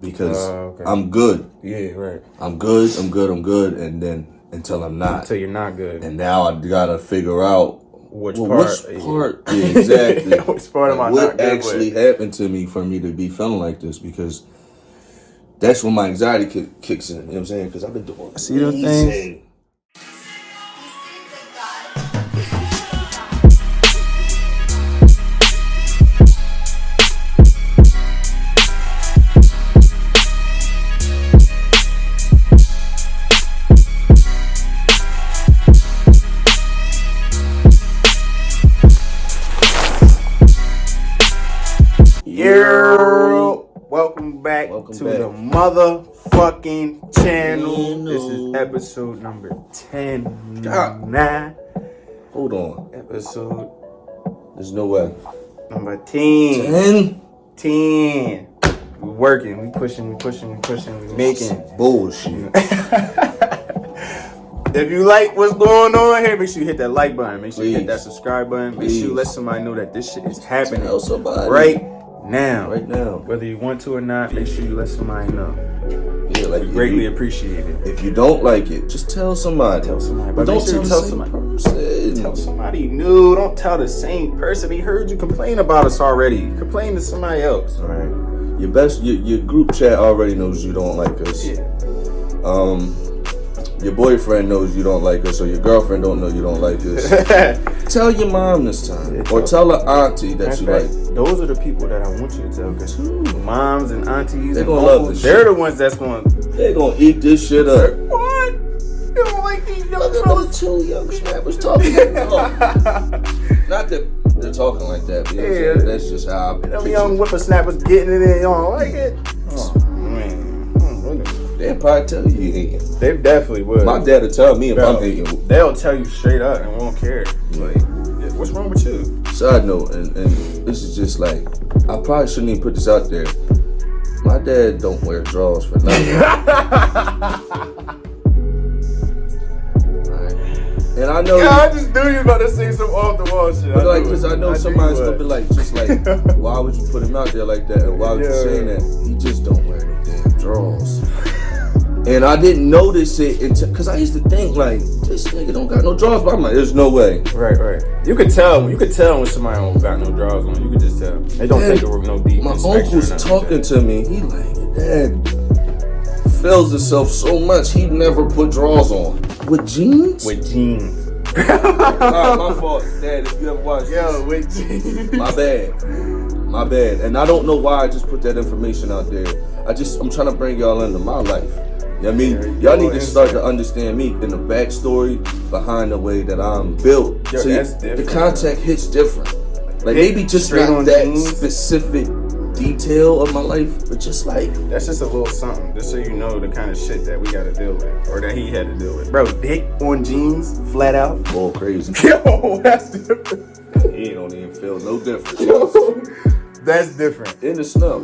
because I'm good. Yeah, right. I'm good, and then until I'm not. Until you're not good. And now I gotta figure out which part. Yeah, exactly. Which part am I what not good actually with? happened to me for me to be feeling like this, because that's when my anxiety kicks in. You know what I'm saying? Because I've been doing see those things. Welcome back to the motherfucking channel. This is episode number 10. Hold on. Episode. There's no way. Number 10. 10. We working. We pushing. We making. Bullshit. If you like what's going on here, make sure you hit that like button. Make sure you hit that subscribe button. Make sure you let somebody know that this shit is happening right now. Whether you want to or not, make sure you let somebody know. Yeah, like we greatly appreciate it. If you don't like it, just tell somebody. But don't tell somebody. Tell somebody new. Don't tell the same person. They heard you complain about us already. Complain to somebody else. All right. Your group chat already knows you don't like us. Yeah. Your boyfriend knows you don't like us, or your girlfriend don't know you don't like us. Tell your mom this time, or tell her auntie that you like. Those are the people that I want you to tell, because moms and aunties they're and gonna uncles, love this they're shit. the ones that's going. They're gonna eat this shit up. What? You don't like these young fellas? Two young snappers talking. Not that they're talking like that. But yeah, that's just how I. Them young whippersnappers getting it in. You don't like it? Oh man. They'll probably tell you you hating. They definitely would. My dad will tell me if I'm hating. They'll tell you straight up and won't care. Like, what's wrong with you? Side note, and this is just like, I probably shouldn't even put this out there. My dad don't wear drawers for nothing. And I know. Yeah, I just knew you were about to say some off the wall shit. But like, cause I know somebody's gonna be like, just like, why would you put him out there like that? And why would you say that? He just don't wear no damn drawers. And I didn't notice it until, cause I used to think like, this nigga don't got no drawers. But I'm like, there's no way. Right. You could tell when somebody don't got no drawers on. You could just tell. They don't take no deep. My uncle's talking to me. He like, Dad feels himself so much. He never put drawers on. With jeans. My fault, Dad. If you ever watched this. With jeans. My bad. And I don't know why I just put that information out there. I'm trying to bring y'all into my life. You know what I mean? Y'all need to start to understand me and the backstory behind the way that I'm built. So the contact hits different. Like maybe just not that jeans. Specific detail of my life, but just like that's just a little something, just so you know the kind of shit that we got to deal with, or that he had to deal with. Bro, dick on jeans, flat out. Oh, crazy. Yo, that's different. He don't even feel no different. Yo, that's different. In the snow.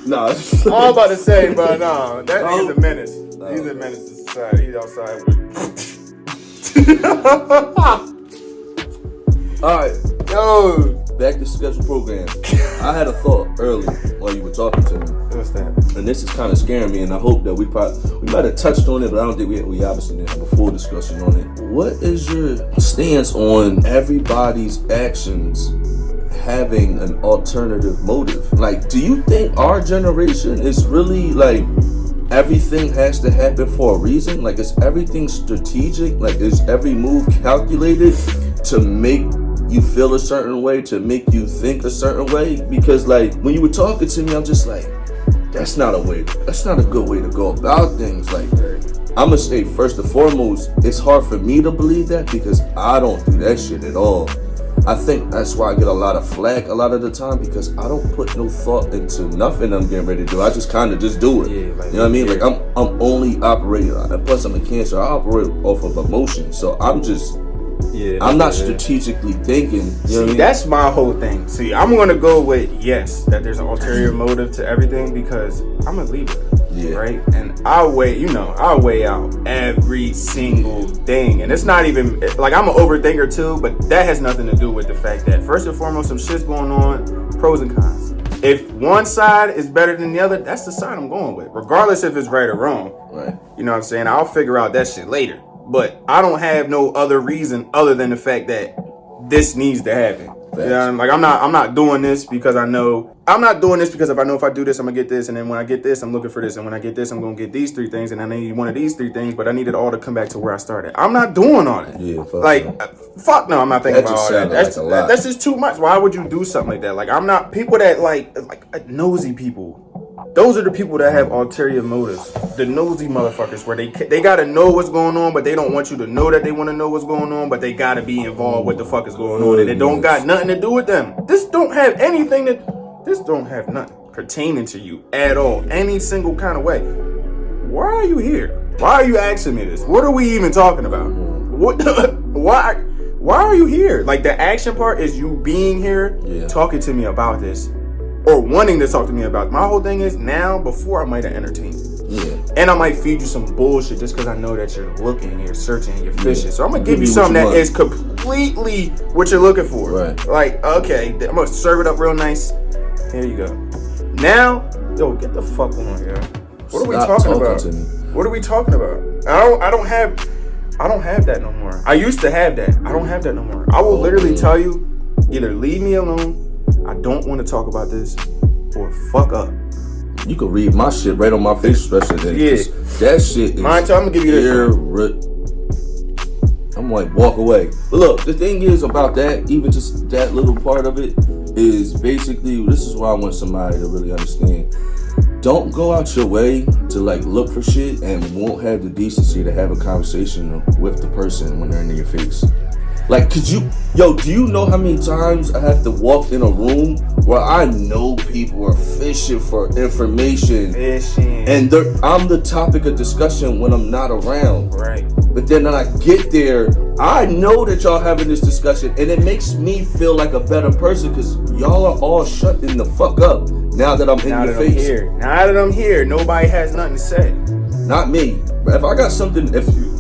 Nah. I'm about to say, but no, that nigga's a menace. He's a menace to society. He's outside with. All right. Yo. Back to scheduled program. I had a thought earlier while you were talking to me. What's that? And this is kind of scaring me, and I hope that we might have touched on it, but I don't think we obviously didn't have a full discussion on it. What is your stance on everybody's actions having an alternative motive? Like, do you think our generation is really like everything has to happen for a reason? Like, is everything strategic? Like, is every move calculated to make you feel a certain way, to make you think a certain way? Because like when you were talking to me, I'm just like, that's not a good way to go about things. Like, I'm gonna say first and foremost, it's hard for me to believe that because I don't do that shit at all. I think that's why I get a lot of flack a lot of the time, because I don't put no thought into nothing I'm getting ready to do. I just kind of just do it. Yeah, like, you know what I mean? Like I'm only operating, and plus I'm a Cancer, I operate off of emotion. So I'm not strategically thinking. You know what I mean? That's my whole thing. See, I'm gonna go with yes, that there's an ulterior motive to everything, because I'm a Libra. Yeah. Right? And I weigh out every single thing. And it's not even, like, I'm an overthinker too, but that has nothing to do with the fact that, first and foremost, some shit's going on, pros and cons. if one side is better than the other, that's the side I'm going with, regardless if it's right or wrong. Right. You know what I'm saying? I'll figure out that shit later. But I don't have no other reason other than the fact that this needs to happen. You know, like I'm not doing this because I know if I do this, I'm gonna get this, and then when I get this, I'm looking for this, and when I get this, I'm gonna get these 3 things, and I need one of these 3 things, but I need it all to come back to where I started. I'm not doing all that. Yeah, fuck no, I'm not thinking about all that. That's just too much. Why would you do something like that? Like, I'm not people that like nosy people. Those are the people that have ulterior motives. The nosy motherfuckers where they gotta know what's going on, but they don't want you to know that they want to know what's going on, but they gotta be involved with the fuck is going on, and it don't got nothing to do with them. This don't have nothing pertaining to you at all, any single kind of way. Why are you here? Why are you asking me this? What are we even talking about? What? Why are you here? Like, the action part is you being here, talking to me about this. Or wanting to talk to me about it. My whole thing is now, before I might have entertained you. Yeah. And I might feed you some bullshit just because I know that you're looking, you're searching, you're fishing. So I'm going to give you something that is completely what you're looking for. Right. Like, okay, I'm going to serve it up real nice. Here you go. Now, yo, get the fuck on here. What are we talking about? What are we talking about? I don't have that no more. I used to have that. I don't have that no more. I will literally tell you, either leave me alone, I don't want to talk about this, or fuck up. You can read my shit right on my face expression. Yeah. That shit is I'm gonna give you this. I'm like, walk away. But look, the thing is about that, even just that little part of it, is basically, this is why I want somebody to really understand. Don't go out your way to like look for shit and won't have the decency to have a conversation with the person when they're in your face. Like, do you know how many times I have to walk in a room where I know people are fishing for information, and I'm the topic of discussion when I'm not around. Right. But then when I get there, I know that y'all having this discussion, and it makes me feel like a better person because y'all are all shutting the fuck up now that I'm in your face. Now that I'm here, nobody has nothing to say. Not me. But if I got something,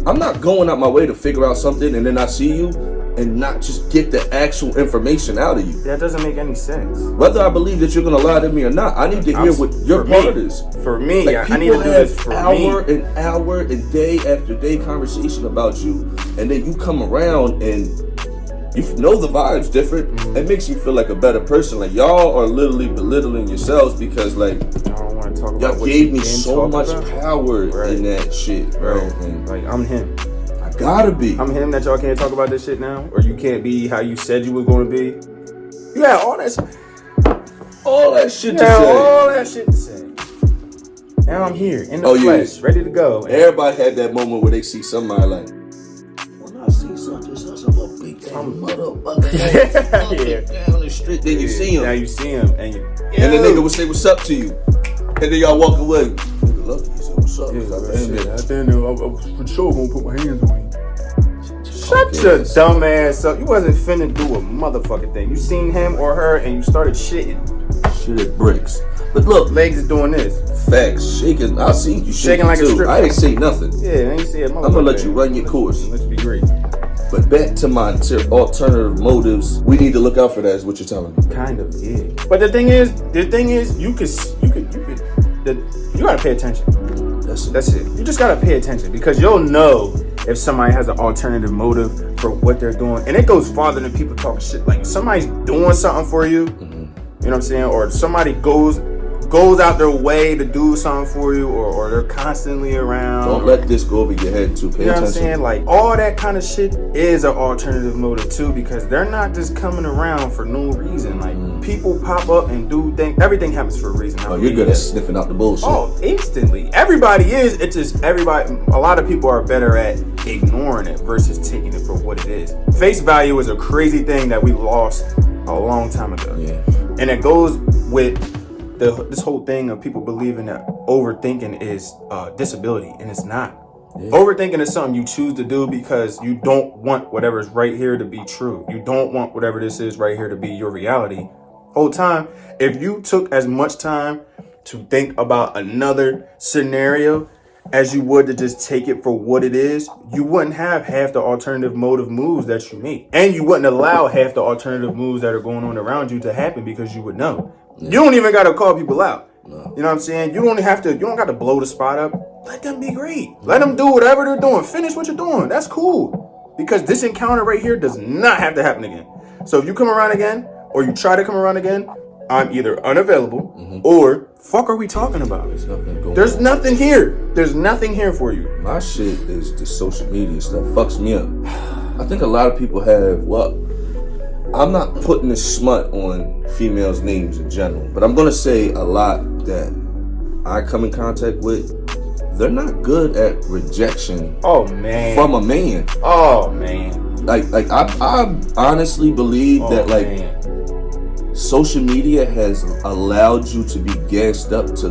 I'm not going out my way to figure out something and then I see you and not just get the actual information out of you. That doesn't make any sense. Whether I believe that you're going to lie to me or not, I need to hear what your part is. For me, like, I need to do this for hour and day after day conversation about you, and then you come around and you know the vibe's different. Mm-hmm. It makes you feel like a better person. Like, y'all are literally belittling yourselves because, like, y'all gave me so much power in that shit, bro. Right. Like, I'm him. I gotta be. I'm him that y'all can't talk about this shit now, or you can't be how you said you was going to be. You had all that shit to say. Now I'm here in the flesh, ready to go. Everybody had that moment where they see somebody like, when I see such and such, I'm a big motherfucker. Down the street, then you see him. Now you see him, and the nigga would say, "What's up to you?" And then y'all walk away. Nigga, lucky, he said, "What's up?" I for sure gonna put my hands on you. Shut your dumb ass up. You wasn't finna do a motherfucking thing. You seen him or her and you started shitting. Shit at bricks. But look, legs is doing this. Facts. Shaking. I seen you shaking like a stripper. I ain't say nothing. Yeah, I ain't say a motherfucker. I'm gonna let you run your course. Let's be great. But back to my alternative motives, we need to look out for that, is what you're telling me. Kind of, yeah. But the thing is, you gotta pay attention. That's it. You just gotta pay attention because you'll know if somebody has an alternative motive for what they're doing. And it goes farther than people talking shit. Like, if somebody's doing something for you, you know what I'm saying? Or somebody goes out their way to do something for you, or they're constantly around. Don't let this go over your head too. Pay attention. You know what I'm saying? Like, all that kind of shit is an alternative motive too, because they're not just coming around for no reason. Like, people pop up and do things. Everything happens for a reason. Oh, you're good at sniffing out the bullshit. Oh, instantly. Everybody is. It's just everybody. A lot of people are better at ignoring it versus taking it for what it is. Face value is a crazy thing that we lost a long time ago. Yeah. And it goes with this whole thing of people believing that overthinking is disability, and it's not. Yeah. Overthinking is something you choose to do because you don't want whatever's right here to be true. You don't want whatever this is right here to be your reality. Whole time, if you took as much time to think about another scenario as you would to just take it for what it is, you wouldn't have half the alternative motive moves that you make. And you wouldn't allow half the alternative moves that are going on around you to happen because you would know. Yeah. You don't even got to call people out. No. You know what I'm saying? You don't got to blow the spot up. Let them be great. Let them do whatever they're doing. Finish what you're doing. That's cool. Because this encounter right here does not have to happen again. So if you come around again, or you try to come around again, I'm either unavailable or fuck are we talking about? There's nothing here. There's nothing here for you. My shit is the social media stuff. Fucks me up. I think a lot of people have, I'm not putting this smut on females' names in general, but I'm gonna say a lot that I come in contact with, they're not good at rejection. Oh man. From a man. Oh man. Like I honestly believe that social media has allowed you to be gassed up to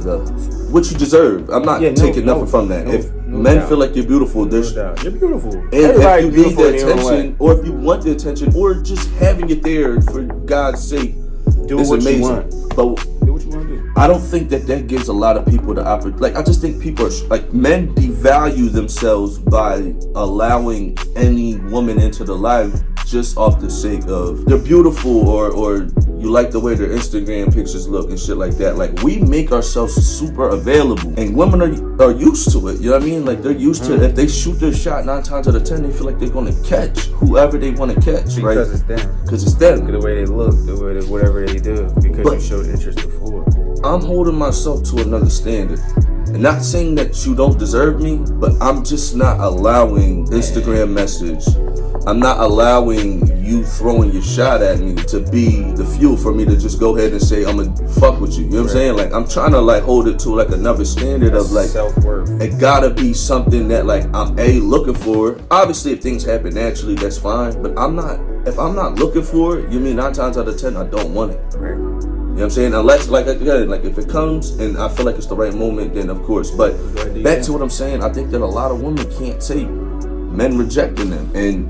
what you deserve. I'm not taking nothing from that. If men feel like you're beautiful, you're beautiful. And if you need the attention, or if you want the attention, or just having it there for God's sake, it's amazing. You want. But do what you want to do. I don't think that gives a lot of people the opportunity. Like, I just think people are men devalue themselves by allowing any woman into the life just off the sake of they're beautiful or you like the way their Instagram pictures look and shit like that. Like, we make ourselves super available, and women are used to it. You know what I mean? Like, they're used to if they shoot their shot 9 times out of 10, they feel like they're gonna catch whoever they want to catch, right? Because it's them. Because it's them. The way they look, whatever they do, because you showed interest before. I'm holding myself to another standard. And not saying that you don't deserve me, but I'm just not allowing Instagram message. I'm not allowing you throwing your shot at me to be the fuel for me to just go ahead and say I'm gonna fuck with you. You know what I'm saying? Like, I'm trying to hold it to another standard of self-worth. It gotta be something that I'm looking for. Obviously, if things happen naturally, that's fine. But if I'm not looking for it, you mean 9 times out of 10 I don't want it. Right. You know what I'm saying? Unless, if it comes and I feel like it's the right moment, then of course. But back to what I'm saying, I think that a lot of women can't take men rejecting them. And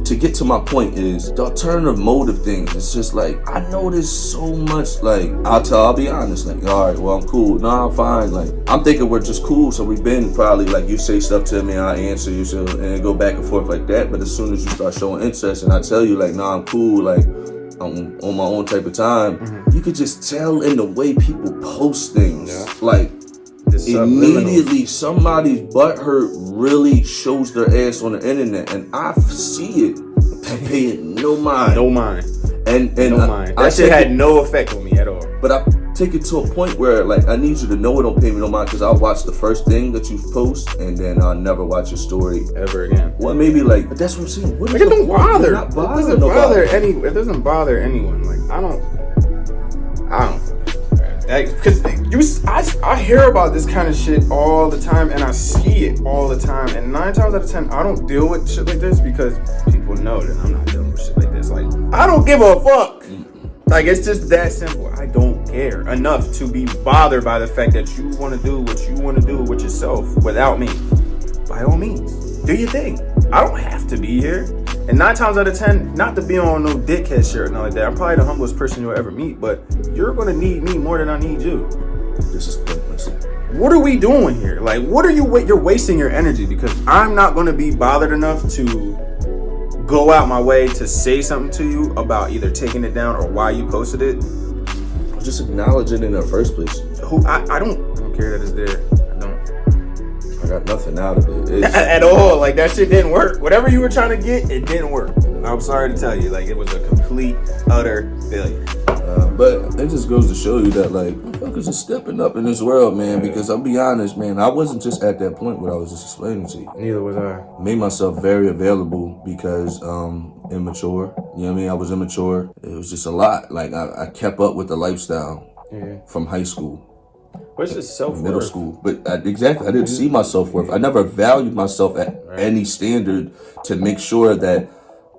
to get to my point is the alternative motive thing. It's just I notice so much. I'll be honest. All right, well, I'm cool. No, I'm fine. I'm thinking we're just cool. So we've been probably you say stuff to me, I answer you, so, and go back and forth like that. But as soon as you start showing interest and I tell you nah, I'm cool, I'm on my own type of time, you could just tell in the way people post things. Immediately somebody's butthurt really shows their ass on the internet, and I see it and pay it no mind. And no mind. That shit had no effect on me at all. But I take it to a point where I need you to know it don't pay me no mind, because I'll watch the first thing that you post and then I'll never watch your story ever again. Well, maybe but that's what I'm saying. It don't bother. It doesn't bother anyone. I don't. Because I hear about this kind of shit all the time, and I see it all the time. And 9 times out of 10, I don't deal with shit like this because people know that I'm not dealing with shit like this. I don't give a fuck. It's just that simple. I don't care enough to be bothered by the fact that you want to do what you want to do with yourself without me. By all means, do your thing. I don't have to be here. And 9 times out of 10, not to be on no dickhead shit or nothing like that. I'm probably the humblest person you'll ever meet, but you're gonna need me more than I need you. This is pointless. What are we doing here? What are you're wasting your energy, because I'm not gonna be bothered enough to go out my way to say something to you about either taking it down or why you posted it. Just acknowledge it in the first place. I don't care that it's there. I got nothing out of it. At all. That shit didn't work. Whatever you were trying to get, it didn't work. I'm sorry to tell you. It was a complete, utter failure. But it just goes to show you that, motherfuckers are stepping up in this world, man. Because I'll be honest, man, I wasn't just at that point what I was just explaining to you. Neither was I. Made myself very available because immature. You know what I mean? I was immature. It was just a lot. I kept up with the lifestyle from high school. But it's just self-worth. Middle school. But I didn't see my self-worth. I never valued myself at any standard to make sure that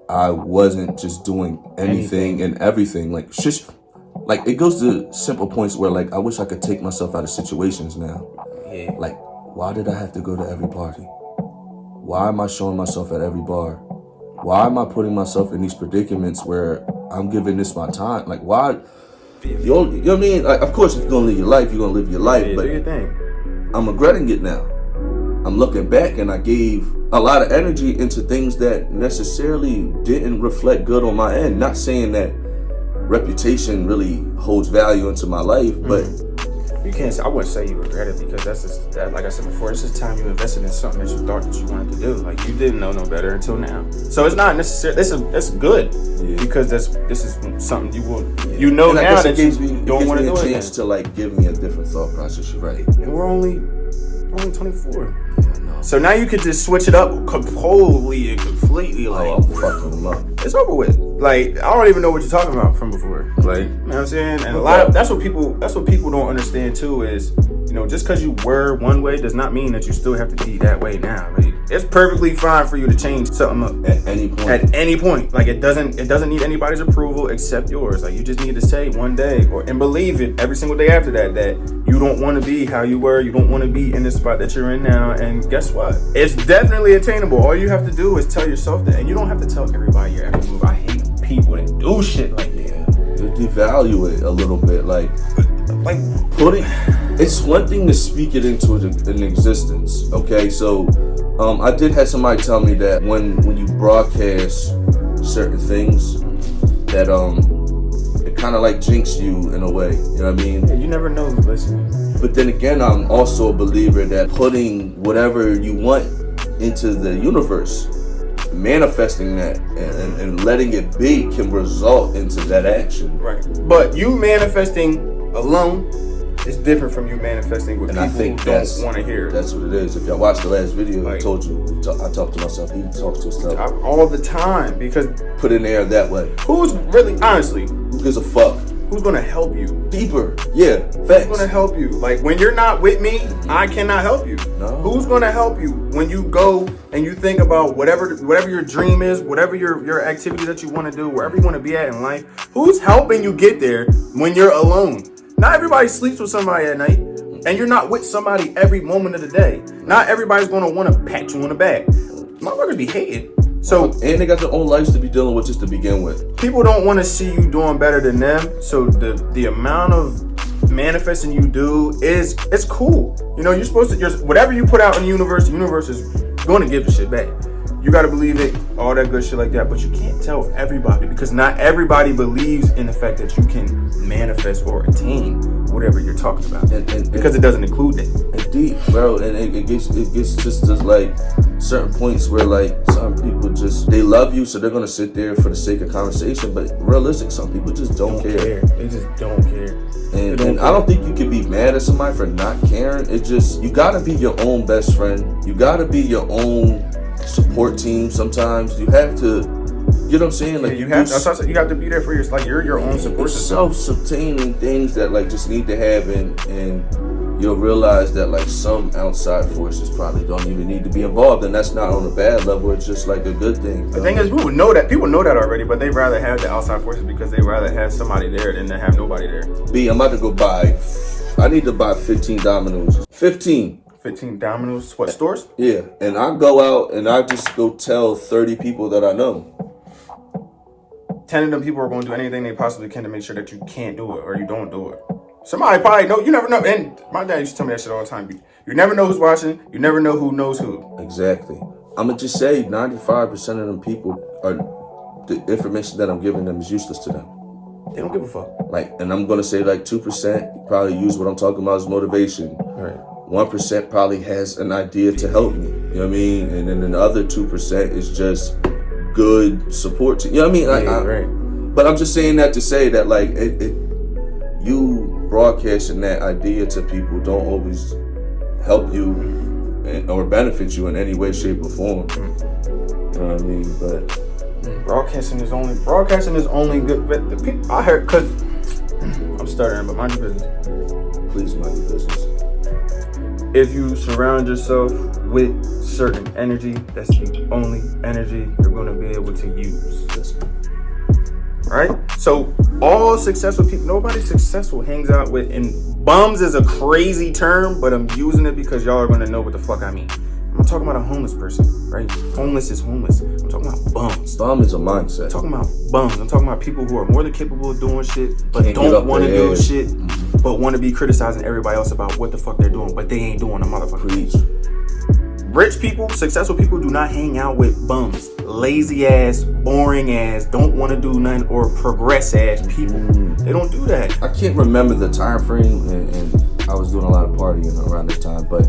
I wasn't just doing anything and everything. It goes to simple points where I wish I could take myself out of situations now. Yeah. Why did I have to go to every party? Why am I showing myself at every bar? Why am I putting myself in these predicaments where I'm giving this my time? Why? You know what I mean? Of course, if you're gonna live your life, you're gonna live your life. But do your thing. I'm regretting it now. I'm looking back and I gave a lot of energy into things that necessarily didn't reflect good on my end. Not saying that reputation really holds value into my life, but you can't. I wouldn't say you regret it because that's just, like I said before. This is time you invested in something that you thought that you wanted to do. Like you didn't know no better until now. So it's not necessarily. That's good because this is something you know and now that you don't want to do it. It gives me a chance to like give me a different thought process. You're right. And we're only 24. So now you could just switch it up completely and completely. Like, I'm fucking them up. It's over with. Like, I don't even know what you're talking about from before. Like, you know what I'm saying? And a lot of that's what people don't understand too is, you know, just because you were one way does not mean that you still have to be that way now. Like, it's perfectly fine for you to change something up at any point. At any point. Like, it doesn't need anybody's approval except yours. Like, you just need to say one day and believe it every single day after that you don't want to be how you were. You don't want to be in the spot that you're in now. And guess what? It's definitely attainable. All you have to do is tell yourself that. And you don't have to tell everybody your every move. I hate people that do shit like that. To devalue it a little bit. Like putting... It's one thing to speak it into an existence, okay? So, I did have somebody tell me that when you broadcast certain things, that it kind of like jinx you in a way. You know what I mean? Yeah, you never know who's listening. But then again, I'm also a believer that putting whatever you want into the universe, manifesting that and letting it be can result into that action. Right. But you manifesting alone is different from you manifesting with people who don't want to hear it. That's what it is. If y'all watched the last video, I told you, I talk to myself, he talks to himself. All the time, because... Put in there that way. Who's really, honestly... Who gives a fuck? Who's going to help you? Deeper. Yeah, facts. Who's going to help you? Like, when you're not with me, I cannot help you. No. Who's going to help you when you go and you think about whatever your dream is, whatever your activity that you want to do, wherever you want to be at in life? Who's helping you get there when you're alone? Not everybody sleeps with somebody at night, and you're not with somebody every moment of the day. Not everybody's going to want to pat you on the back. Motherfuckers be hating. So, and they got their own lives to be dealing with just to begin with. People don't want to see you doing better than them. So the amount of manifesting you do it's cool. You know, you're supposed to whatever you put out in the universe is going to give the shit back. You got to believe it, all that good shit like that. But you can't tell everybody because not everybody believes in the fact that you can manifest or attain whatever you're talking about. Because it doesn't include that. Indeed, bro. And it gets just like certain points where like some people just, they love you, so they're going to sit there for the sake of conversation. But realistic, some people just don't care. They just don't care. And I don't think you can be mad at somebody for not caring. It's just, you got to be your own best friend. You got to be your own support team. Sometimes you have to, you know what I'm saying? Like you have to be there for yourself. Like you're your own support system. Self-sustaining things that like just need to happen, and you'll realize that like some outside forces probably don't even need to be involved, and that's not on a bad level. It's just like a good thing. The thing is, people know that already, but they rather have the outside forces because they rather have somebody there than to have nobody there. I'm about to go buy. I need to buy 15 dominoes. 15 dominoes. What, stores? Yeah, and I go out and I just go tell 30 people that I know. 10 of them people are going to do anything they possibly can to make sure that you can't do it or you don't do it. Somebody probably know. You never know. And my dad used to tell me that shit all the time. You never know who's watching. You never know who knows who. Exactly. I'm going to just say 95% of them people are, the information that I'm giving them is useless to them. They don't give a fuck. Like, and I'm going to say like 2% probably use what I'm talking about as motivation. Right. 1% probably has an idea to help me. You know what I mean? And then the other 2% is just good support. You know what I mean? Like, right. But I'm just saying that to say that like you broadcasting that idea to people don't always help you or benefit you in any way, shape, or form. You know what I mean? But broadcasting is only good. But the people I heard, cause I'm stuttering, but mind your business. Please mind your business. If you surround yourself with certain energy, that's the only energy you're going to be able to use. Right? So all successful people, nobody successful hangs out with, and bums is a crazy term, but I'm using it because y'all are going to know what the fuck I mean. I'm not talking about a homeless person, right? Homeless is homeless. I'm talking about bums. Bum is a mindset. I'm talking about bums. I'm talking about people who are more than capable of doing shit, but don't want to do shit, but want to be criticizing everybody else about what the fuck they're doing, but they ain't doing a motherfucker. Preach. Rich people, successful people do not hang out with bums. Lazy ass, boring ass, don't want to do nothing, or progress ass people. They don't do that. I can't remember the time frame, and I was doing a lot of partying around this time, but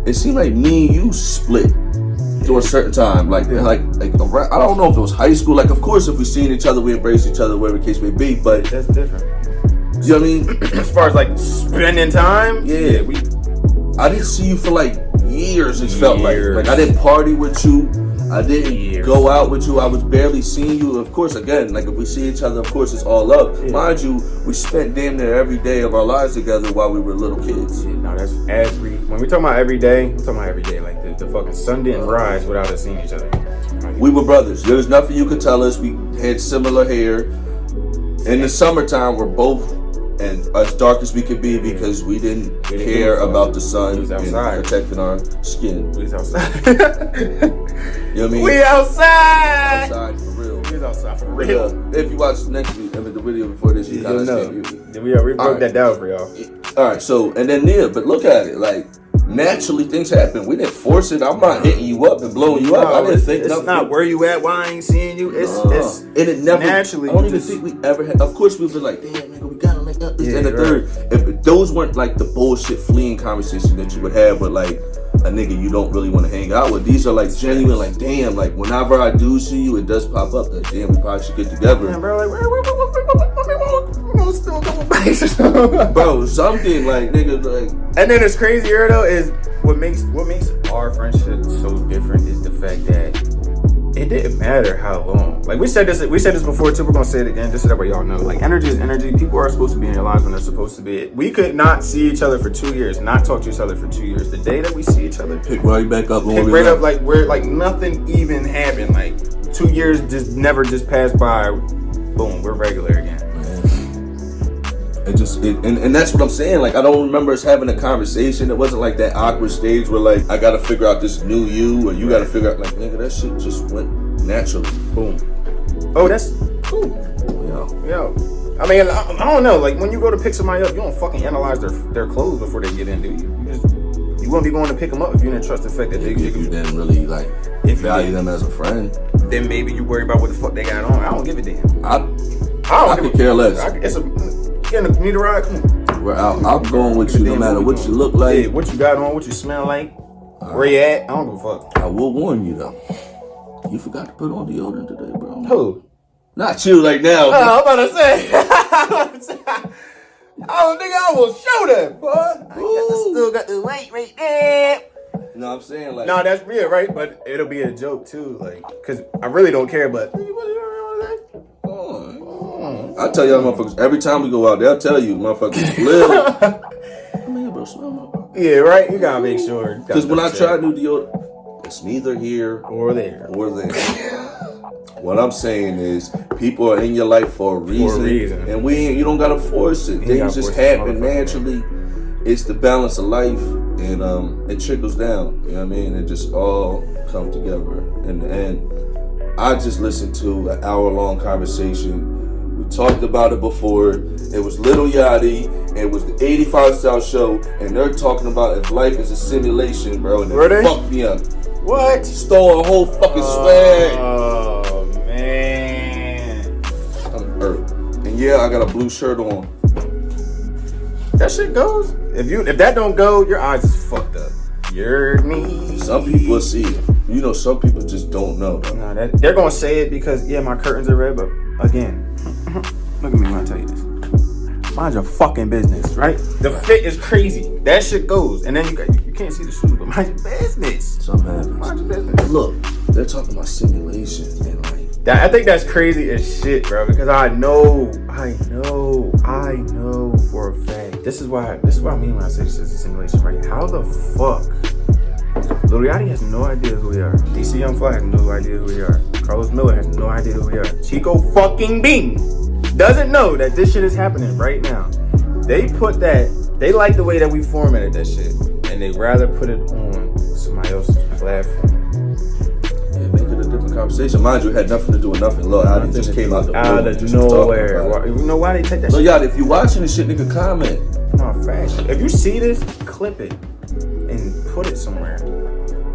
it seemed like me and you split through a certain time. Like around, I don't know if it was high school. Like, of course, if we seen each other, we embrace each other, whatever the case may be. But that's different. You know what I mean? As far as like spending time, yeah, I didn't see you for like years. It felt like I didn't party with you. I didn't go out with you. I was barely seeing you. Of course, again, like if we see each other, of course it's all up. Yeah. Mind you, we spent damn near every day of our lives together while we were little kids. Yeah, no, that's when we talking about every day, we're talking about every day. Like the fucking sun didn't rise without us seeing each other. We were brothers. There was nothing you could tell us. We had similar hair. In the summertime, we're both and as dark as we could be because we didn't care about the sun and protecting our skin. We was outside. You know what I mean? We outside. Outside for real. We was outside for real. If you watch next week, the video before this, you kind of know. We broke that down for y'all. All right, so and then but look at it, like. Naturally, things happen. We didn't force it. I'm not hitting you up and blowing you up. I didn't think it's nothing. Not where you at. Why I ain't seeing you? It's and it never. Naturally, I don't even think we ever had. Of course, we've been like, damn, nigga, we got him like that. And the third. If those weren't like the bullshit fleeing conversations that you would have with like a nigga you don't really want to hang out with. These are like genuine. Like, damn, like whenever I do see you, it does pop up. Like, damn, we probably should get together. Damn, bro, like, we're still a couple bites. Bro, something like nigga, like. And then it's crazier though is. What makes our friendship so different is the fact that it didn't matter how long. Like we said this before too. We're gonna say it again, just so that way y'all know. Like energy is energy. People are supposed to be in your lives when they're supposed to be. We could not see each other for 2 years, not talk to each other for 2 years. The day that we see each other, pick right back up, like we're like nothing even happened. Like 2 years just never just passed by. Boom, we're regular again. And that's what I'm saying. Like, I don't remember us having a conversation. It wasn't like that awkward stage where like I gotta figure out this new you, or you gotta figure out like, nigga, that shit just went naturally. Boom. Oh, that's cool. Yo. I mean, I don't know. Like when you go to pick somebody up, you don't fucking analyze their clothes before they get in, do you? You won't be going to pick them up if you didn't trust the fact that if you didn't really like value them as a friend. Then maybe you worry about what the fuck they got on. I don't give a damn. I could care less. Need a ride? Come on. I'm going with you no matter what you look like. Yeah, what you got on, what you smell like, where you at. I don't give a fuck. I will warn you though. You forgot to put on deodorant today, bro. Who? Not you, like now. I'm about to say. Oh, nigga, I will show that, boy. I still got the weight right there. No, I'm saying like. No, that's real, right? But it'll be a joke too, like, cause I really don't care, but. I tell y'all motherfuckers, every time we go out, they'll tell you motherfuckers live. Yeah, right? You gotta make sure. Because when I try new deodorant, it's neither here or there. What I'm saying is, people are in your life for a reason. And you don't gotta force it. Things just happen naturally. It's the balance of life, and it trickles down. You know what I mean? It just all comes together in the end. I just listened to an hour-long conversation. We talked about it before. It was Lil Yachty. It was the 85 South show, and they're talking about if life is a simulation, bro. And it fucked me up. What? Stole a whole fucking swag. Oh man, I'm hurt. And yeah, I got a blue shirt on. That shit goes. If that don't go, your eyes is fucked up. You're me. Some people will see it. You know, some people just don't know. No, they're gonna say it because my curtains are red. But again, look at me when I tell you this. Mind your fucking business, right? The fit is crazy. That shit goes, and then you can't see the shoes, but mind your business. Something happens. Mind your business. Look, they're talking about simulation and like that. I think that's crazy as shit, bro. Because I know for a fact. This is what I mean when I say this is a simulation, right? How the fuck? Lil Yachty has no idea who we are. DC Young Fly has no idea who we are. Carlos Miller has no idea who we are. Chico fucking Bean doesn't know that this shit is happening right now. They like the way that we formatted that shit, and they rather put it on somebody else's platform. Yeah, make it a different conversation. Mind you, it had nothing to do with nothing. Lil Yachty just came out of nowhere. You know why they take that shit? Lil Yachty, if you watching this shit, nigga, comment. No, fact. If you see this, clip it and put it somewhere.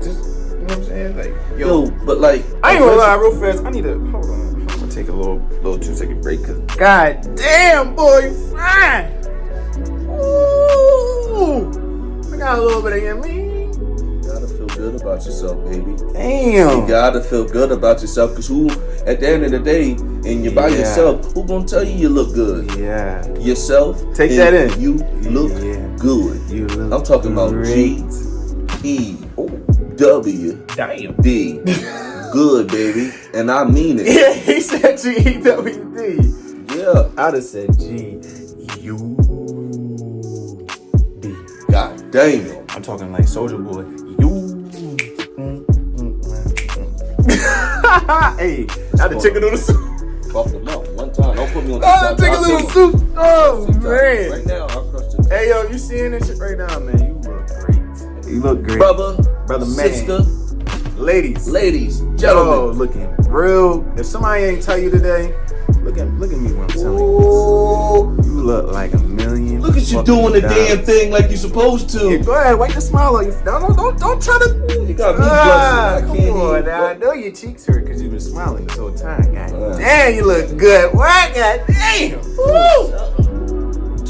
Just, you know what I'm saying? Like, yo, but like, I ain't gonna lie, real fast. I need to hold on. I'm gonna take a little 2-second break, cause god damn, boy, you fine. Ooh, I got a little bit of you, man. You gotta feel good about yourself, baby. Damn. You gotta feel good about yourself, because who, at the end of the day, and you're by yourself, who gonna tell you look good? Yeah. Yourself. Take that in. You look good. You look I'm talking about great. G-E-W-D. Good, baby. And I mean it. Yeah, he said G-E-W-D. Yeah. I'd have said G-U-D. God damn. I'm talking like Soulja Boy. Hey, not the chicken noodle soup. Fuck them up one time. Don't put me on the chicken noodle soup. Oh, man. Right now, I'll crush it. Hey, yo, you seeing this shit right now, man? You look great. You look great. Brother, man. sister, ladies, gentlemen. Yo, looking real. If somebody ain't tell you today, look at me when I'm telling you. You look like $1 million. Look at you doing the damn thing like you supposed to. Yeah, go ahead, wipe the smile on your face. Don't try to. You got me blushing. I can't even. I know your cheeks hurt because you've been smiling this whole time. God damn, you look good. What? God damn. Woo.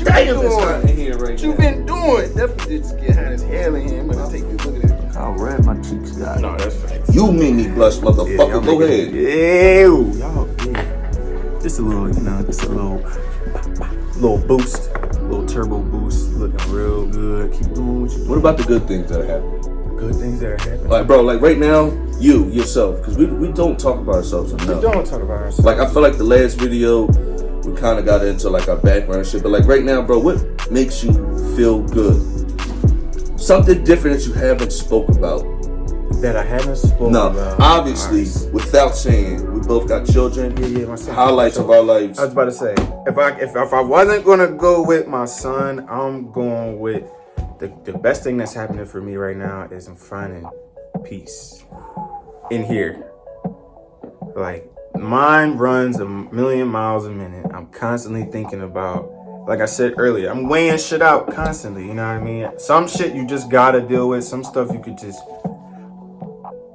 Damn, it's hot in here right What you been doing? Definitely just get hot as hell in here. I'm gonna take this look at this. How red my cheeks got. No, that's facts. You made me blush, motherfucker. Go ahead. Y'all, just a little, just a little boost, a little turbo boost. Looking real good. Keep doing what you do. What about the good things that are happening? Good things that are happening. Like, bro, like right now, yourself, because we don't talk about ourselves enough. We don't talk about ourselves. Like, I feel like the last video, we kind of got into like our background and shit. But like right now, bro, what makes you feel good? Something different that you haven't spoke about. That I haven't spoken about. No, obviously, without saying, we both got children. Yeah, my son. Highlights of our lives. I was about to say, if I wasn't gonna go with my son, I'm going with the best thing that's happening for me right now is I'm finding peace in here. Like, mine runs 1,000,000 miles a minute. I'm constantly thinking about, like I said earlier, I'm weighing shit out constantly, you know what I mean? Some shit you just gotta deal with, some stuff you could just,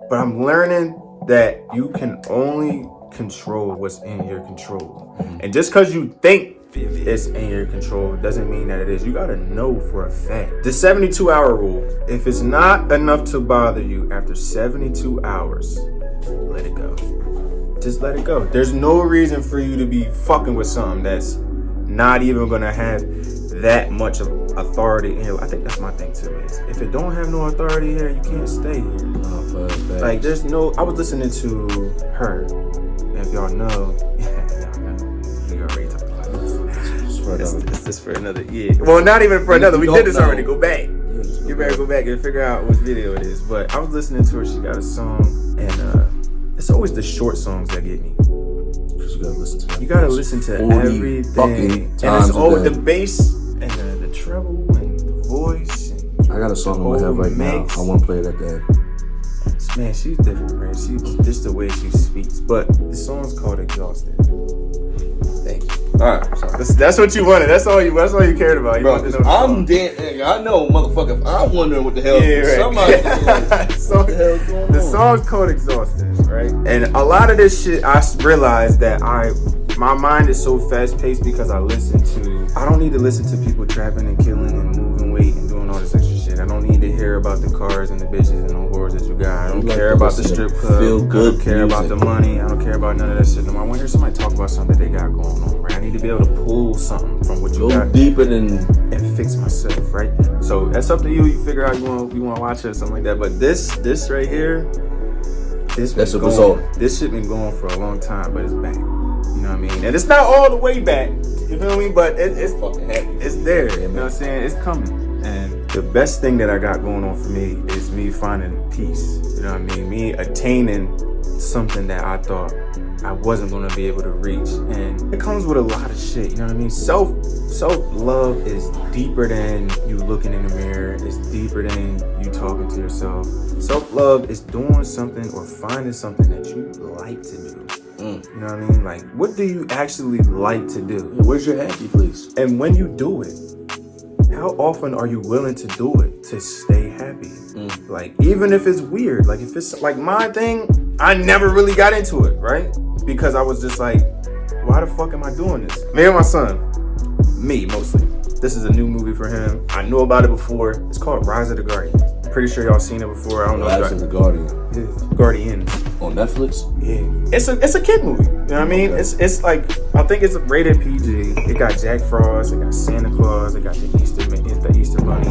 but I'm learning that you can only control what's in your control. Mm-hmm. And just because you think it's in your control doesn't mean that it is. You gotta know for a fact. The 72-hour rule, if it's not enough to bother you after 72 hours, let it go. Just let it go. There's no reason for you to be fucking with something that's not even gonna have that much of authority in here. I think that's my thing too, is if it don't have no authority here, you can't stay here. Like, there's no, I was listening to her, and if y'all know, we already talked about this. It's just for another year. Well, not even for another, we did this already, go back. You better go back and figure out which video it is. But I was listening to her, she got a song, and it's always the short songs that get me. You gotta listen to everything. And it's all the bass and the treble and the voice. And I got a song in my head right now. I want to play it at the end. Man, she's different, man. She's just the way she speaks. But the song's called Exhausted. Thank you. All right, that's what you wanted. That's all you cared about. Bro, I'm dead. I know, motherfucker. I'm wondering what the hell. Somebody. The song's called Exhausted, right? And a lot of this shit, I realized that my mind is so fast paced because I don't need to listen to people trapping and killing and moving weight and doing all this extra shit. I don't need to hear about the cars and the bitches and the whores that you got. I don't care about the strip club. Feel good. I don't care about the money. I don't care about none of that shit. No, I want to hear somebody talk about something they got going on, right? I need to be able to pull something from what you got. Go deeper than and fix myself, right? So that's up to you. You figure out you want to watch it or something like that. But this right here, that's a result. This shit been going for a long time, but it's back. You know what I mean? And it's not all the way back. You feel me? But it's fucking happy. It's there. You know what I'm saying? It's coming. And the best thing that I got going on for me is me finding peace. You know what I mean? Me attaining something that I thought I wasn't gonna be able to reach. And it comes with a lot of shit. You know what I mean? Self-love is deeper than you looking in the mirror. It's deeper than you talking to yourself. Self-love is doing something or finding something that you like to do. You know what I mean? Like, what do you actually like to do? Where's your happy place? And when you do it, how often are you willing to do it to stay happy? Like, even if it's weird, like if it's like my thing, I never really got into it, right? Because I was just like, why the fuck am I doing this? Me and my son, me mostly. This is a new movie for him. I knew about it before. It's called Rise of the Guardians. I'm pretty sure y'all seen it before. I don't know. Rise of the Guardians. Guardians. On Netflix? Yeah. It's a kid movie. You know what I mean? Okay. It's like, I think it's rated PG. It got Jack Frost, it got Santa Claus, it got the Easter Bunny,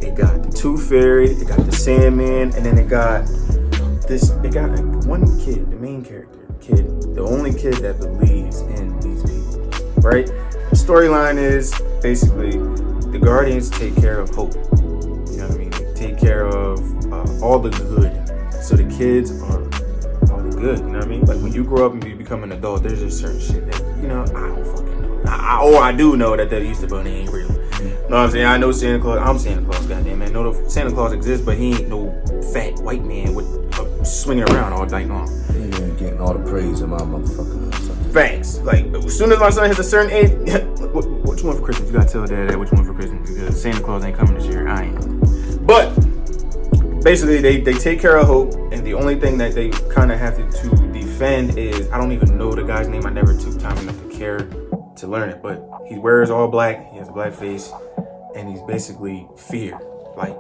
it got the Tooth Fairy, it got the Sandman, and then it got like one kid, the main character, the only kid that believes in these people, right? The storyline is basically the Guardians take care of hope. You know what I mean? They take care of all the good. So the kids are all the good. You know what I mean? Like when you grow up and you become an adult, there's just certain shit that, you know, I don't fucking know. I do know that the Easter Bunny ain't real. You know what I'm saying? I know Santa Claus. I'm Santa Claus, goddamn man. I know the Santa Claus exists, but he ain't no fat white man with swinging around all night long. He ain't getting all the praise in my motherfucker. Thanks. Like, as soon as my son hits a certain age, what you want for Christmas? You gotta tell Dad what you want for Christmas, because Santa Claus ain't coming this year. I ain't. But basically, they take care of hope, and the only thing that they kind of have to defend is, I don't even know the guy's name. I never took time enough to care to learn it, but he wears all black. He has a black face, and he's basically fear. Like,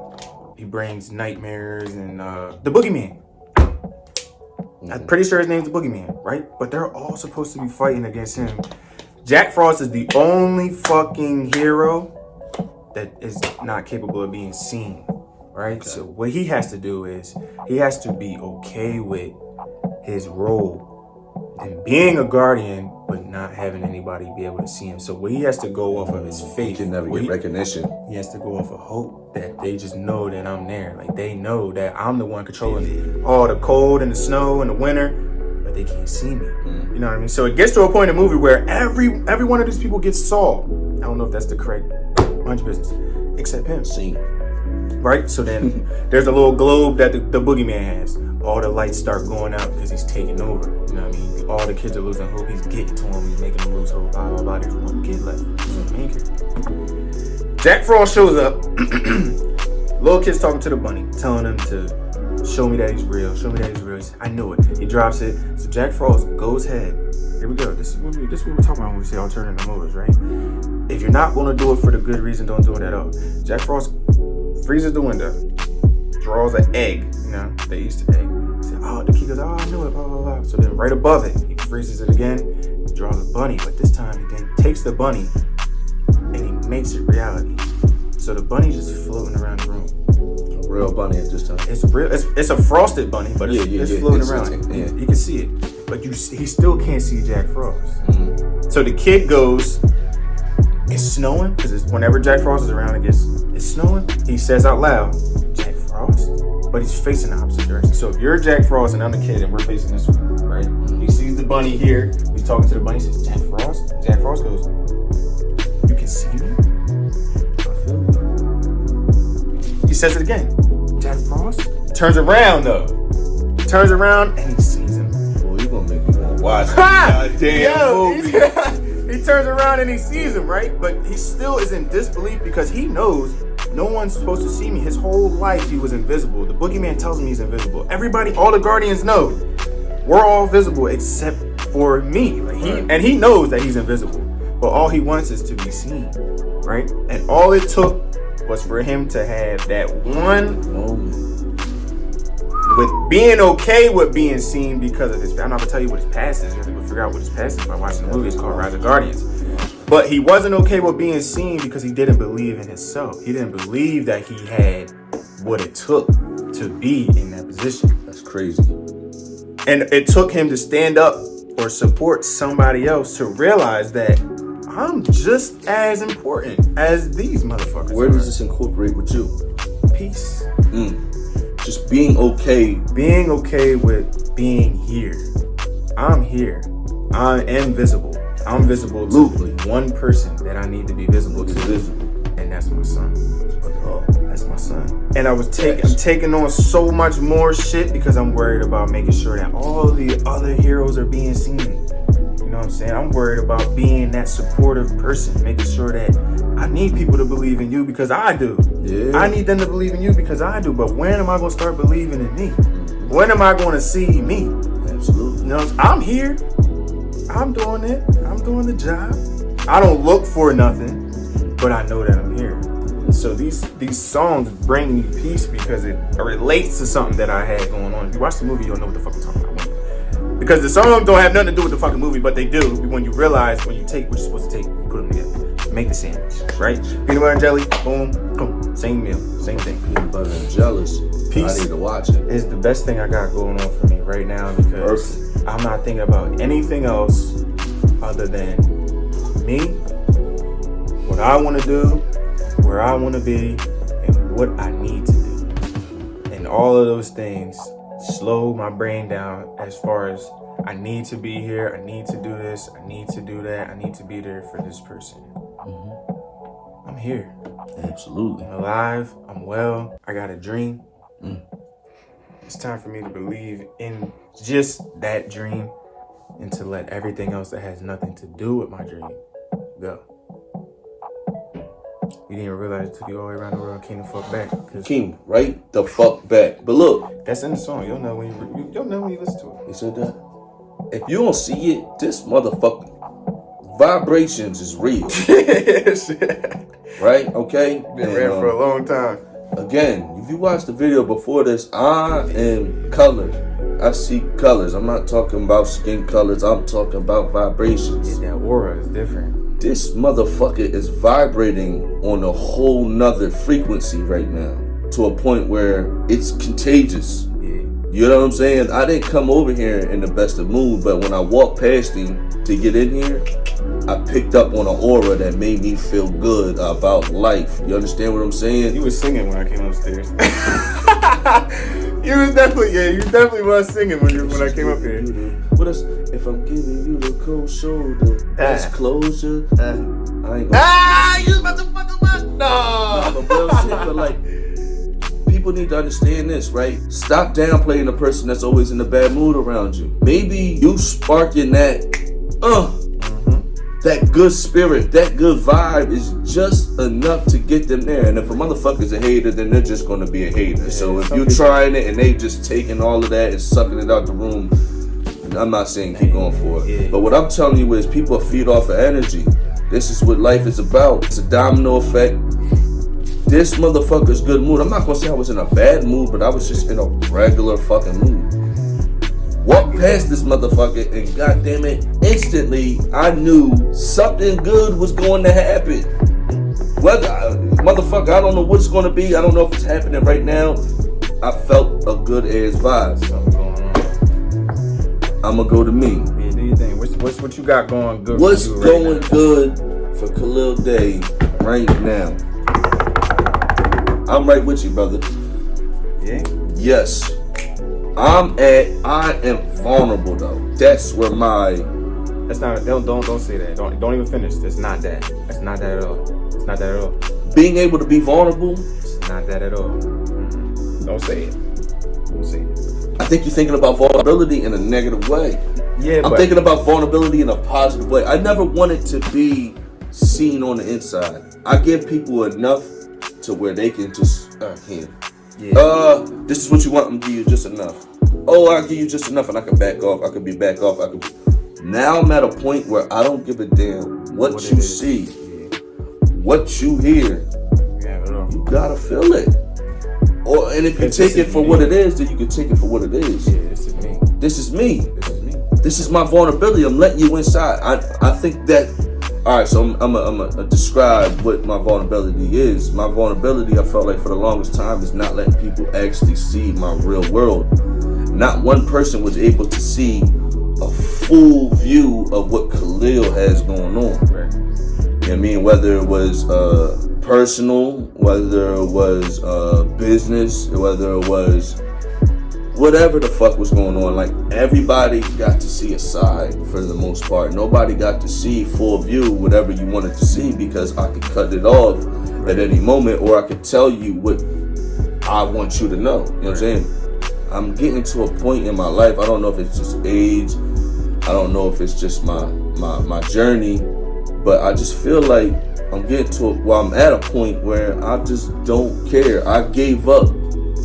he brings nightmares and the boogeyman. I'm pretty sure his name's the boogeyman, right? But they're all supposed to be fighting against him. Jack Frost is the only fucking hero that is not capable of being seen, right? Okay. So what he has to do is he has to be okay with his role and being a guardian, but not having anybody be able to see him. So what he has to go off of his faith. He can never get recognition. He has to go off of hope that they just know that I'm there. Like, they know that I'm the one controlling all the cold and the snow and the winter, but they can't see me. You know what I mean? So it gets to a point in the movie where every one of these people gets saw. I don't know if that's the correct bunch of business, except him. Seen. Right? So then there's a little globe that the boogeyman has. All the lights start going out because he's taking over. You know what I mean? All the kids are losing hope. He's getting to them. He's making them lose hope. Blah, blah, blah. There's one kid left. He's the main character. Jack Frost shows up. Little kid's talking to the bunny, telling him to show me that he's real. Show me that he's real. I knew it. He drops it. So Jack Frost goes ahead. Here we go. This is what we're talking about when we say alternative motives, right? If you're not going to do it for the good reason, don't do it at all. Jack Frost freezes the window, draws an egg, you know, the Easter egg. The kid goes, oh, I knew it, blah, blah, blah. So then right above it, he freezes it again, he draws a bunny, but this time he then takes the bunny and he makes it reality. So the bunny's just floating around the room. A real bunny at this time. It's real. It's a frosted bunny, but it's floating around. You can see it, but he still can't see Jack Frost. So the kid goes, it's snowing, because whenever Jack Frost is around, it's snowing. He says out loud, Jack Frost? But he's facing the opposite direction. So if you're Jack Frost and I'm the kid and we're facing this way, right? He sees the bunny here. He's talking to the bunny. He says, Jack Frost? Jack Frost goes, you can see me? I feel you. He says it again. Jack Frost? Turns around though. Turns around and he sees him. Boy, you gonna make me want to watch that damn movie. He turns around and he sees him, right? But he still is in disbelief because he knows no one's supposed to see me. His whole life he was invisible. The boogeyman tells him he's invisible. Everybody, all the guardians know we're all visible except for me. Like he knows that he's invisible, but all he wants is to be seen, right? And all it took was for him to have that one moment with being okay with being seen because of his. I'm not gonna tell you what his past is. You have to go figure out what his past is by watching the movie. It's called Rise of Guardians. But he wasn't okay with being seen because he didn't believe in himself. He didn't believe that he had what it took to be in that position. That's crazy. And it took him to stand up or support somebody else to realize that I'm just as important as these motherfuckers. Where does this incorporate with you? Peace. Just being okay. Being okay with being here. I'm here. I am visible. I'm visible to one person that I need to be visible to, and that's my son. That's my son. And I'm taking on so much more shit because I'm worried about making sure that all the other heroes are being seen. You know what I'm saying? I'm worried about being that supportive person, making sure that I need people to believe in you because I do. Yeah. I need them to believe in you because I do. But when am I going to start believing in me? When am I going to see me? Absolutely. You know, I'm here. I'm doing it. I'm doing the job. I don't look for nothing, but I know that I'm here. So these songs bring me peace because it relates to something that I had going on. If you watch the movie, you'll know what the fuck I'm talking about. Because the songs don't have nothing to do with the fucking movie, but they do when you realize, when you take what you're supposed to take, you put them together. Make the sandwich, right? Peanut butter and jelly, boom, boom. Same meal, same thing. Peanut butter and jealous. Peace. I need to watch it. It's the best thing I got going on for me right now because I'm not thinking about anything else other than me, what I want to do, where I want to be, and what I need to do. And all of those things slow my brain down as far as I need to be here, I need to do this, I need to do that, I need to be there for this person. Mm-hmm. I'm here. Absolutely. I'm alive, I'm well, I got a dream. It's time for me to believe in just that dream and to let everything else that has nothing to do with my dream go. You didn't even realize it took you all the way around the world and came the fuck back. Came right the fuck back. But look, that's in the song. You'll know when you listen to it. He said that. If you don't see it, this motherfucker vibrations is real. Right? Okay? Been ran for a long time. Again, if you watch the video before this, I am colored. I see colors. I'm not talking about skin colors. I'm talking about vibrations. Yeah, that aura is different. This motherfucker is vibrating on a whole nother frequency right now, to a point where it's contagious. Yeah. You know what I'm saying? I didn't come over here in the best of mood, but when I walked past him to get in here, I picked up on an aura that made me feel good about life. You understand what I'm saying? You was singing when I came upstairs. You definitely was singing when I came up here. What else? If I'm giving you the cold shoulder, that's closure. I ain't gonna. You about to fuck up my No, but bullshit. But like, people need to understand this, right? Stop downplaying the person that's always in a bad mood around you. Maybe you sparking that, that good spirit, that good vibe is just enough to get them there. And if a motherfucker's a hater, then they're just gonna be a hater. So if you're trying it and they just taking all of that and sucking it out the room, I'm not saying keep going for it. But what I'm telling you is people feed off of energy. This is what life is about. It's a domino effect. This motherfucker's good mood. I'm not gonna say I was in a bad mood, but I was just in a regular fucking mood. Walked past this motherfucker and goddamn it, instantly I knew something good was going to happen. Whether motherfucker, I don't know what's gonna be. I don't know if it's happening right now. I felt a good ass vibe. Something going on. I'ma go to me. Yeah, do you think? What you got going good? What's for you going right good for Khalil Day right now? I'm right with you, brother. Yeah. Yes. I am vulnerable though. That's where my. That's not. Don't say that. Don't even finish. That's not that. That's not that at all. It's not that at all. Being able to be vulnerable. It's not that at all. Don't say it. Don't say it. I think you're thinking about vulnerability in a negative way. Yeah, I'm thinking about vulnerability in a positive way. I never wanted to be seen on the inside. I give people enough to where they can just Yeah. This is what you want. I'm gonna give you just enough. Oh, I'll give you just enough and I can back off. I could be back off. Now I'm at a point where I don't give a damn what you see, what you hear. You gotta feel it. And if you take it for what it is, then you can take it for what it is. Yeah, this is me. This is me. This is my vulnerability. I'm letting you inside. I think that. All right, so I'm gonna describe what my vulnerability is. My vulnerability, I felt like for the longest time, is not letting people actually see my real world. Not one person was able to see a full view of what Khalil has going on. Right. You know what I mean? Whether it was personal, whether it was business, whether it was whatever the fuck was going on. Like, everybody got to see a side for the most part. Nobody got to see full view, whatever you wanted to see, because I could cut it off at any moment, or I could tell you what I want you to know. You know what I'm saying? I'm getting to a point in my life, I don't know if it's just age, I don't know if it's just my journey, but I just feel like I'm getting to I'm at a point where I just don't care. I gave up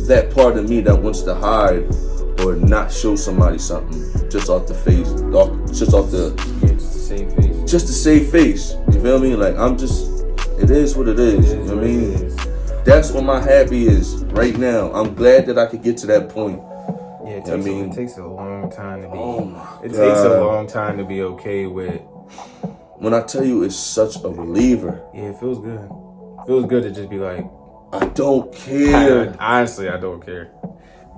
that part of me that wants to hide or not show somebody something just off the face, just off the just to save face. Just to save face. You feel me? Like it is what it is. You know what I mean? That's what my happy is right now. I'm glad that I could get to that point. Yeah, it takes a long time to be. Oh my It takes a long time to be okay with. When I tell you, it's such a reliever. Yeah, it feels good. It feels good to just be like, I don't care. Honestly, I don't care.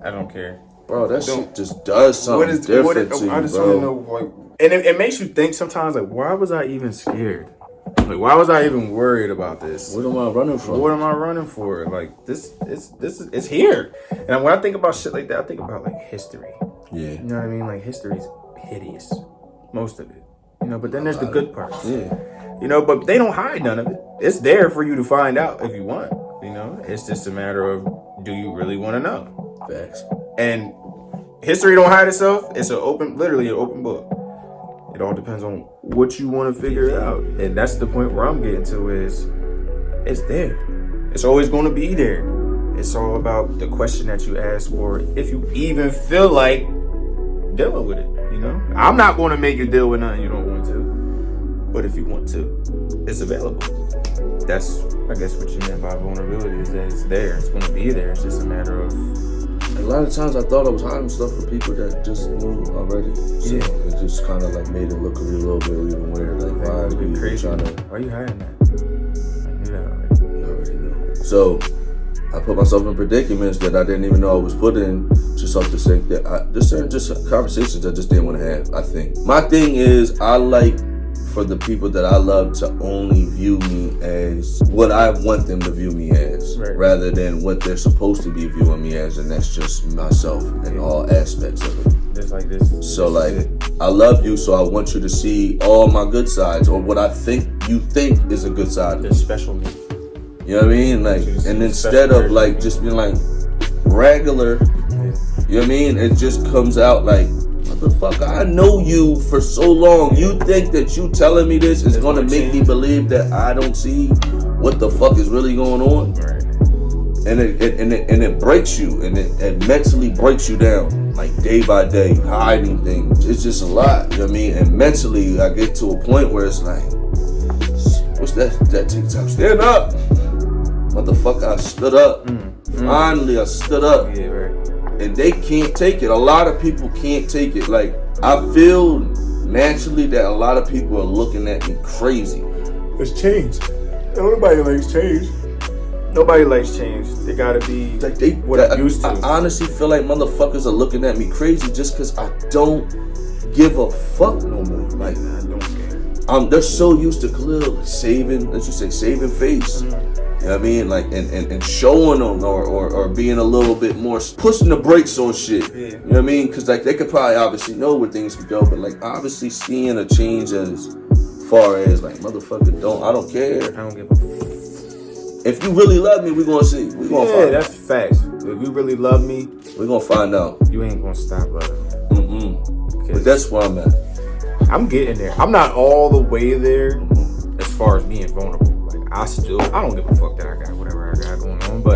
I don't care. Bro, that shit just does something different to you, I just bro. want to know, like, and it makes you think sometimes, like, why was I even scared? Like, why was I even worried about this? What am I running from? What am I running for? Like, it's here. And when I think about shit like that, I think about, like, history. Yeah. You know what I mean? Like, history's hideous. Most of it. You know, but then there's the good parts. Yeah. You know, but they don't hide none of it. It's there for you to find out if you want. You know, it's just a matter of, do you really want to know? Facts. And history don't hide itself. It's literally an open book. It all depends on what you want to figure out. And that's the point where I'm getting to is, it's there. It's always going to be there. It's all about the question that you ask for, if you even feel like dealing with it, you know? I'm not going to make you deal with nothing you don't want to. But if you want to, it's available. That's, I guess, what you meant by vulnerability, is that it's there. It's going to be there. It's just a matter of... A lot of times I thought I was hiding stuff from people that just knew already. So Yeah. it just kind of like made it look a little bit even weird. Like, why are you crazy. trying to... Why are you hiding that? I knew that already. You already know. So I put myself in predicaments that I didn't even know I was put in, just off the sake that there's certain just conversations I just didn't want to have, I think. My thing is, I like for the people that I love to only view me as what I want them to view me as, right, rather than what they're supposed to be viewing me as, and that's just myself in all aspects of it. Just like this. So like, I love you, so I want you to see all my good sides, or what I think you think is a good side. There's special me. You know what I mean? Like, and instead of like just being like regular, you know what I mean? It just comes out like, motherfucker, I know you for so long. You think that you telling me this is gonna make me believe that I don't see what the fuck is really going on? Right. And it breaks you, and it mentally breaks you down, like day by day, hiding things. It's just a lot, you know what I mean? And mentally, I get to a point where it's like, what's that TikTok? Stand up! Motherfucker, I stood up. Finally, I stood up. Yeah, right. And they can't take it. A lot of people can't take it. Like, I feel naturally that a lot of people are looking at me crazy. It's change. Nobody likes change. Nobody likes change. They gotta be Like what I'm used to. I honestly feel like motherfuckers are looking at me crazy just because I don't give a fuck no more. Like, I don't care. They're so used to Khalil saving face. You know what I mean? Like, and showing them or being a little bit more, pushing the brakes on shit. Yeah. You know what I mean? Because like, they could probably obviously know where things could go, but like, obviously seeing a change as far as like, motherfucker, I don't care. I don't give a If you really love me, we're gonna see. We're gonna find out. that's facts. If you really love me, We're gonna find out. you ain't gonna stop loving me. But that's where I'm at. I'm getting there. I'm not all the way there as far as being vulnerable. Like, I don't give a fuck that I got whatever I got going on, but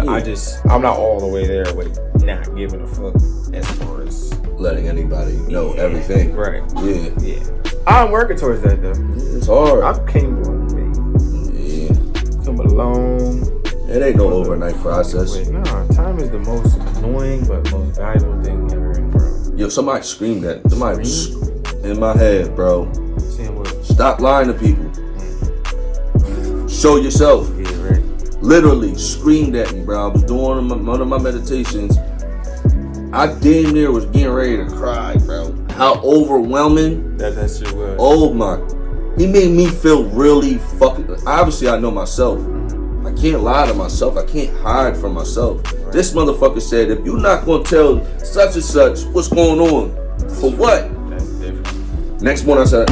I'm not all the way there with not giving a fuck as far as Letting anybody know everything. Right. Yeah. I'm working towards that though. It's hard. I came a long way. Yeah. Come along. It ain't no overnight process. Nah, time is the most annoying but most valuable thing ever in the world. Yo, somebody screamed that. Somebody in my head, bro. Saying what? Stop lying to people. Show yourself. Yeah, right. Literally screamed at me, bro. I was doing one of my meditations. I damn near was getting ready to cry, bro. How overwhelming. That shit was. Oh my. He made me feel really fucking. Obviously, I know myself. I can't lie to myself. I can't hide from myself. Right. This motherfucker said, if you're not gonna tell such and such what's going on, for what? That's different. Next morning I said,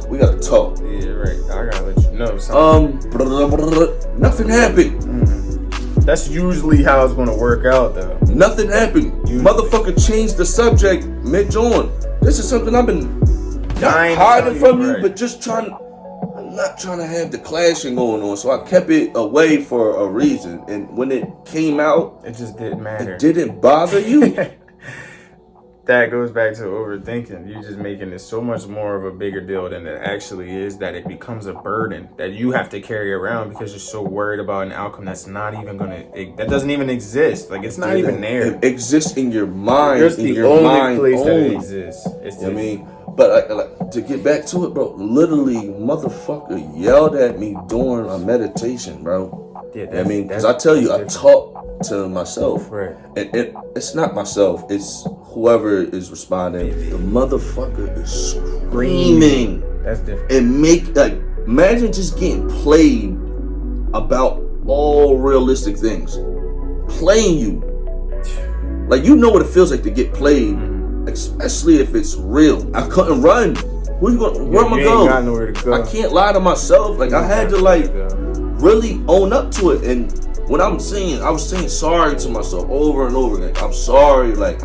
we gotta talk. Yeah, right. I gotta let you know something. Nothing happened. That's usually how it's gonna work out, though. Nothing happened. Motherfucker changed the subject mid-on. This is something I've been not hiding from you, but just trying. I'm not trying to have the clashing going on, so I kept it away for a reason. And when it came out, it just didn't matter. It didn't bother you. That goes back to overthinking. You're just making it so much more of a bigger deal than it actually is, that it becomes a burden that you have to carry around because you're so worried about an outcome that's not even that doesn't even exist. Like, it's not even there. It exists in your mind. It's the only place that it exists. I mean, but like, to get back to it, bro, literally, motherfucker yelled at me during a meditation, bro. Yeah, I mean, because I tell you, I talk to myself, right? And it's not myself; it's whoever is responding. The motherfucker is screaming. That's different. And imagine just getting played about all realistic things, playing you. Like, you know what it feels like to get played, especially if it's real. I couldn't run. Where am I going? Got nowhere to go. I can't lie to myself. Like, I had to really own up to it. And when I was saying sorry to myself over and over again. I'm sorry. Like,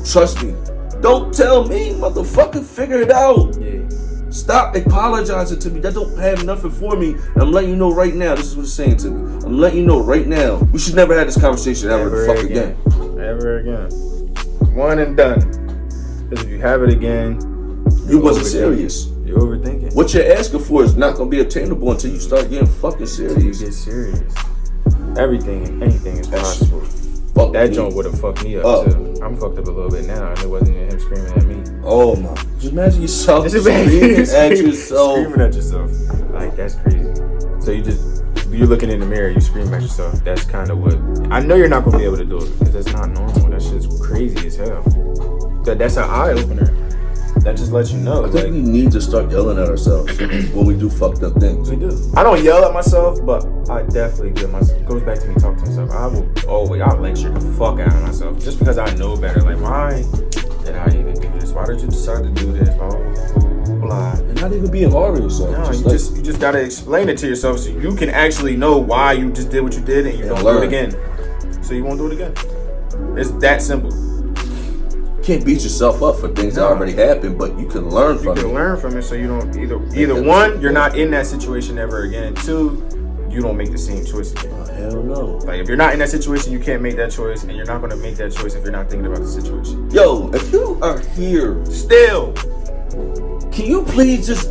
trust me. Don't tell me, motherfucker. Figure it out. Yeah. Stop apologizing to me. That don't have nothing for me. And I'm letting you know right now. This is what it's saying to me. I'm letting you know right now. We should never have this conversation ever again. Ever again. One and done. Because if you have it again, you wasn't serious. You're overthinking. What you're asking for is not gonna be obtainable until you start getting fucking serious. You get serious. Everything and anything is possible. That joint would have fucked me up too. I'm fucked up a little bit now, and it wasn't even him screaming at me. Oh my! Just imagine yourself screaming at yourself. Screaming at yourself. Like, that's crazy. So you're looking in the mirror, you scream at yourself. That's kind of what. I know you're not gonna be able to do it because that's not normal. That shit's crazy as hell. That's an eye opener. That just lets you know. I think we need to start yelling at ourselves when we do fucked up things. We do. I don't yell at myself, but I definitely give myself. It goes back to me talking to myself. I'll lecture the fuck out of myself just because I know better. Like, why did I even do this? Why did you decide to do this? Blah, blah, blah. And not even being hard on yourself. No, you just gotta explain it to yourself so you can actually know why you just did what you did and you don't do it again. So you won't do it again. It's that simple. Can't beat yourself up for things that already happened, but you can learn from it. You can learn from it, so you don't either one, you're not in that situation ever again. Two, you don't make the same choice again. Oh, hell no. Like, if you're not in that situation, you can't make that choice, and you're not going to make that choice if you're not thinking about the situation. Yo, if you are here still, can you please just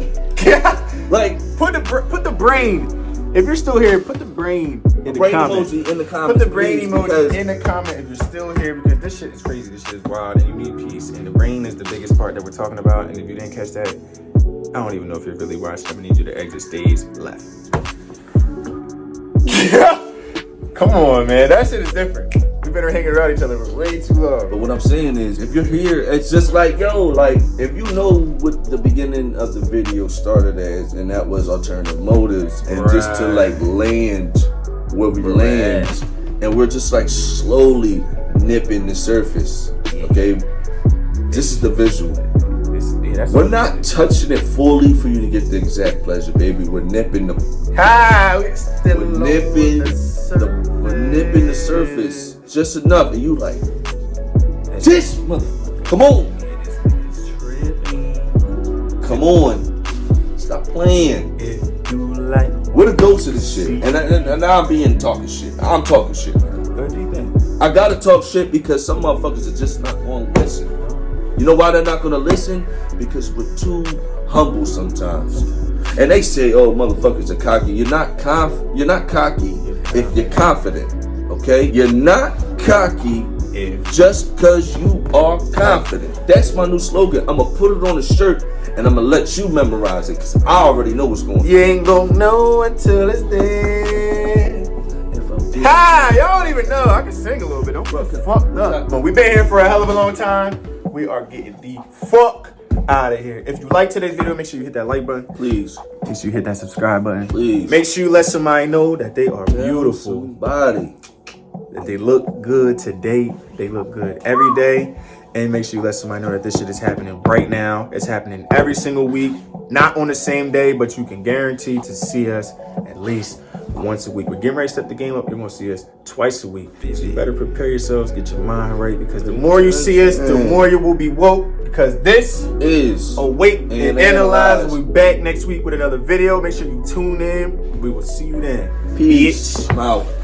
like put the brain? If you're still here, put the brain in the comment. Emoji in the comments. Put the brain emoji in the comment if you're still here, because this shit is crazy. This shit is wild, and you need peace. And the brain is the biggest part that we're talking about. And if you didn't catch that, I don't even know if you're really watching. I need you to exit stage left. Come on, man. That shit is different. We've been hanging around each other for way too long. But what I'm saying is, if you're here, it's just like, yo, like, if you know what the beginning of the video started as, and that was alternative motives, and just to like land where we land, and we're just like slowly nipping the surface. Okay, this is the visual. We're not touching it fully for you to get the exact pleasure, baby. We're nipping the. We're nipping the surface just enough, and you like this motherfucker. Come on, stop playing. If you like, where to go to this shit? And now I'm talking shit. I'm talking shit. What do you think? I gotta talk shit because some motherfuckers are just not going to listen. You know why they're not going to listen? Because we're too humble sometimes. And they say, "Oh, motherfuckers are cocky." You're not cocky if you're confident. Okay, you're not cocky just because you are confident. That's my new slogan. I'm gonna put it on a shirt and I'm gonna let you memorize it because I already know what's going on. You ain't gonna know until it's there. Hi, y'all don't even know. I can sing a little bit. Don't get fucked up. But we've been here for a hell of a long time. We are getting the fuck out of here. If you like today's video, make sure you hit that like button. Please. Make sure you hit that subscribe button. Please. Make sure you let somebody know that they are beautiful. Body. That they look good today. They look good every day. And make sure you let somebody know that this shit is happening right now. It's happening every single week. Not on the same day, but you can guarantee to see us at least once a week. We're getting ready to step the game up. You're going to see us twice a week. So you better prepare yourselves, get your mind right, because the more you see us, the more you will be woke. Because this is Awake and Analyze. We'll be back next week with another video. Make sure you tune in. We will see you then. Peace. I'm out.